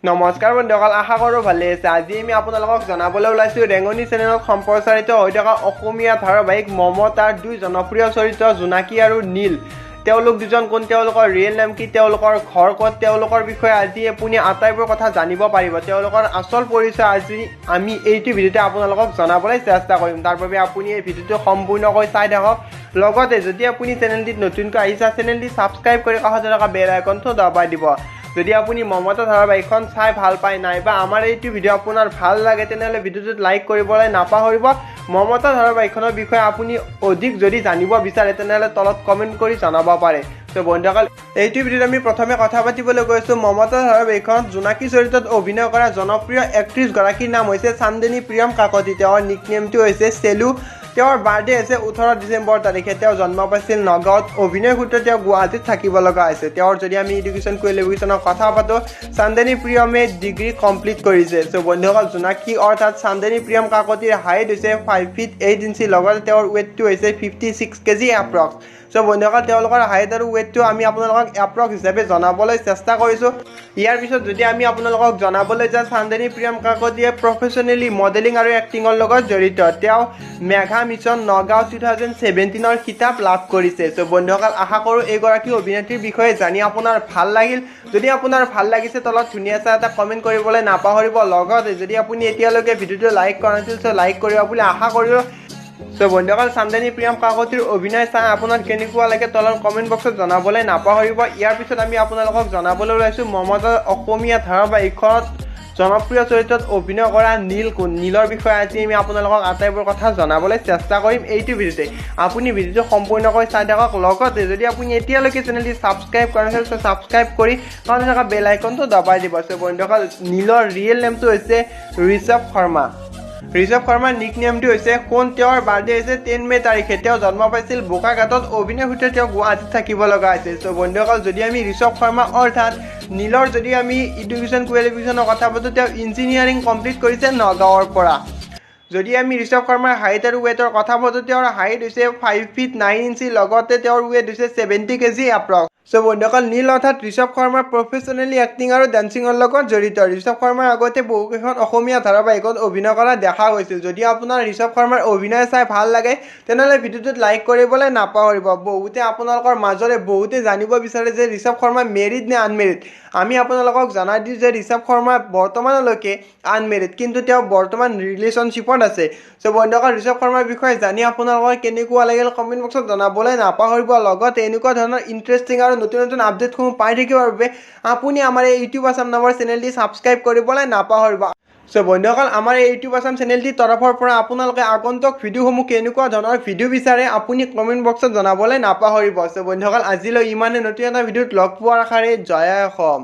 নমস্কাৰ বন্ধুসকল, আশা কৰোঁ ভালে আছে। আজি আমি আপোনালোকক জনাবলৈ ওলাইছোঁ ৰেংগনি চেনেলত সম্প্ৰচাৰিত হৈ থকা অসমীয়া ধাৰাবাহিক মমতাৰ দুই জনপ্ৰিয় চৰিত্ৰ জোনাকী আৰু নীল। তেওঁলোক দুজন কোন, তেওঁলোকৰ ৰিয়েল নাম কি, তেওঁলোকৰ ঘৰ ক'ত, তেওঁলোকৰ বিষয়ে আজি আপুনি আটাইবোৰ কথা জানিব পাৰিব। তেওঁলোকৰ আচল পৰিচয় আজি আমি এইটো ভিডিঅ'তে আপোনালোকক জনাবলৈ চেষ্টা কৰিম। তাৰ বাবে আপুনি এই ভিডিঅ'টো সম্পূৰ্ণকৈ চাই থাকক। লগতে যদি আপুনি চেনেলটিত নতুনকৈ আহিছে, চেনেলটি ছাবস্ক্ৰাইব কৰি কাষতে থকা বেল আইকনটো দবাই দিব। যদি আপুনি মমতা ধাৰাবাহিকখন চাই ভাল পায় নাইবা আমাৰ এইটো ভিডিঅ' আপোনাৰ ভাল লাগে, তেনেহ'লে ভিডিঅ'টোত লাইক কৰিবলৈ নাপাহৰিব। মমতা ধাৰাবাহিকখনৰ বিষয়ে আপুনি অধিক যদি জানিব বিচাৰে তেনেহ'লে তলত কমেণ্ট কৰি জনাব পাৰে। তো বন্ধুসকল, এইটো ভিডিঅ'ত আমি প্ৰথমে কথা পাতিবলৈ গৈছোঁ মমতা ধাৰাবাহিকখনত জোনাকী চৰিত্ৰত অভিনয় কৰা জনপ্ৰিয় এক্ট্ৰেছ গৰাকীৰ নাম হৈছে চান্দনী প্ৰিয়ম কাকতি। তেওঁৰ নিকনেমটো হৈছে চেলু। তেওঁৰ বাৰ্থডে হৈছে 18 ডিচেম্বৰ তাৰিখে। তেওঁ জন্ম পাইছিল নগাঁৱত। অভিনয় সূত্ৰে তেওঁ গুৱাহাটীত থাকিব লগা হৈছে। তেওঁৰ যদি আমি এডুকেশ্যন কোৱালিফিকেশ্যনৰ কথা পাতোঁ, চান্দনী প্ৰিয়মে ডিগ্ৰী কমপ্লিট কৰিছে। চ' বন্ধুসকল, জোনাকী অৰ্থাৎ চান্দনী প্ৰিয়ম কাকতিৰ হাইট হৈছে 5 feet 8 inches, লগতে তেওঁৰ ৱেইটটো হৈছে 56 kg এপ্ৰক্স। চ' বন্ধুসকল, তেওঁলোকৰ হাইট আৰু ৱেইটটো আমি আপোনালোকক এপ্ৰক্স হিচাপে জনাবলৈ চেষ্টা কৰিছোঁ। ইয়াৰ পিছত যদি আমি আপোনালোকক জনাবলৈ যাওঁ, চান্দনী প্ৰিয়ম কাকতিয়ে প্ৰফেশ্যনেলি মডেলিং আৰু এক্টিঙৰ লগত জড়িত। তেওঁ মেঘা মিছন নগাঁও 2017 খিতাপ লাভ কৰিছে। চ' বন্ধুসকল, আশা কৰোঁ এইগৰাকী অভিনেত্ৰীৰ বিষয়ে জানি আপোনাৰ ভাল লাগিল। যদি আপোনাৰ ভাল লাগিছে তলত ধুনীয়া চাই এটা কমেণ্ট কৰিবলৈ নাপাহৰিব। লগতে যদি আপুনি এতিয়ালৈকে ভিডিঅ'টো লাইক কৰা নাছিল, চ' লাইক কৰিব বুলি আশা কৰিলোঁ। চ' বন্ধুসকল, চান্দনী প্ৰিয়ম কাকতিৰ অভিনয় চাই আপোনাৰ কেনেকুৱা লাগে তলৰ কমেণ্ট বক্সত জনাবলৈ নাপাহৰিব। ইয়াৰ পিছত আমি আপোনালোকক জনাবলৈ ওলাইছোঁ মমতাৰ অসমীয়া ধাৰাবাহিকখনত জনপ্ৰিয় চৰিত্ৰত অভিনয় কৰা নীল কোন। নীলৰ বিষয়ে আজি আমি আপোনালোকক আটাইবোৰ কথা জনাবলৈ চেষ্টা কৰিম এইটো ভিডিঅ'তে। আপুনি ভিডিঅ'টো সম্পূৰ্ণকৈ চাই থাকক। লগতে যদি আপুনি এতিয়ালৈকে চেনেলটি ছাবস্ক্ৰাইব কৰা নাছিল, চ' ছাবস্ক্ৰাইব কৰি কাষতে থকা বেল আইকনটো দবাই দিব। চ' বন্ধুসকল, নীলৰ ৰিয়েল নেমটো হৈছে ঋষভ শৰ্মা। ঋষভ শৰ্মাৰ নিক নেমটো হৈছে সোণ। তেওঁৰ বাৰ্থডে হৈছে 10 মে তাৰিখে। তেওঁ জন্ম পাইছিল বোকাঘাটত। অভিনয় সূত্ৰে তেওঁ গুৱাহাটীত থাকিব লগা হৈছে। চ' বন্ধুসকল, যদি আমি ঋষভ শৰ্মা অৰ্থাৎ নীলৰ যদি আমি এডুকেশ্যন কোৱালিফিকেশ্যনৰ কথা পাতোঁ, তেওঁ ইঞ্জিনিয়াৰিং কমপ্লিট কৰিছে নগাঁৱৰ পৰা। যদি আমি ঋষভ শৰ্মাৰ হাইট আৰু ৱেইটৰ কথা পাতোঁ, তেওঁৰ হাইট হৈছে 5 feet 9 inches, লগতে তেওঁৰ ৱেইট হৈছে 70 kg এপ্ৰক্স। চ' বন্ধুসকল, নীল অৰ্থাৎ ঋষভ শৰ্মা প্ৰফেশ্যনেলি এক্টিং আৰু ডান্সিঙৰ লগত জড়িত। ঋষভ শৰ্মাৰ আগতে বহুকেইখন অসমীয়া ধাৰাবাহিকত অভিনয় কৰা দেখা গৈছিল। যদি আপোনাৰ ঋষভ শৰ্মাৰ অভিনয় চাই ভাল লাগে তেনেহ'লে ভিডিঅ'টোত লাইক কৰিবলৈ নাপাহৰিব। বহুতে জানিব বিচাৰে যে ঋষভ শৰ্মা মেৰিড নে আনমেৰিড। আমি আপোনালোকক জনাই দিওঁ যে ঋষভ শৰ্মা বৰ্তমানলৈকে আনমেৰিড, কিন্তু তেওঁ বৰ্তমান ৰিলেশ্যনশ্বিপত আছে। চ' বন্ধুসকল, ঋষভ শৰ্মাৰ বিষয়ে জানি আপোনালোকৰ কেনেকুৱা লাগিল কমেণ্ট বক্সত জনাবলৈ নাপাহৰিব। লগতে এনেকুৱা ধৰণৰ ইণ্টাৰেষ্টিং আৰু নতুন নতুন আপডেটসমূহ পাই থাকিবৰ বাবে আপুনি আমাৰ এই ইউটিউব আছাম নামৰ চেনেলটি ছাবস্ক্ৰাইব কৰিবলৈ নাপাহৰিব। চ' বন্ধুসকল, আমাৰ এই ইউটিউব আছাম চেনেলটিৰ তৰফৰ পৰা আপোনালোকে আগন্তুক ভিডিঅ'সমূহ কেনেকুৱা ধৰণৰ ভিডিঅ' বিচাৰে আপুনি কমেণ্ট বক্সত জনাবলৈ নাপাহৰিব। চ' বন্ধুসকল, আজিলৈ ইমানে। নতুন এটা ভিডিঅ'ত লগ পোৱাৰ আশাৰে জয় অসম।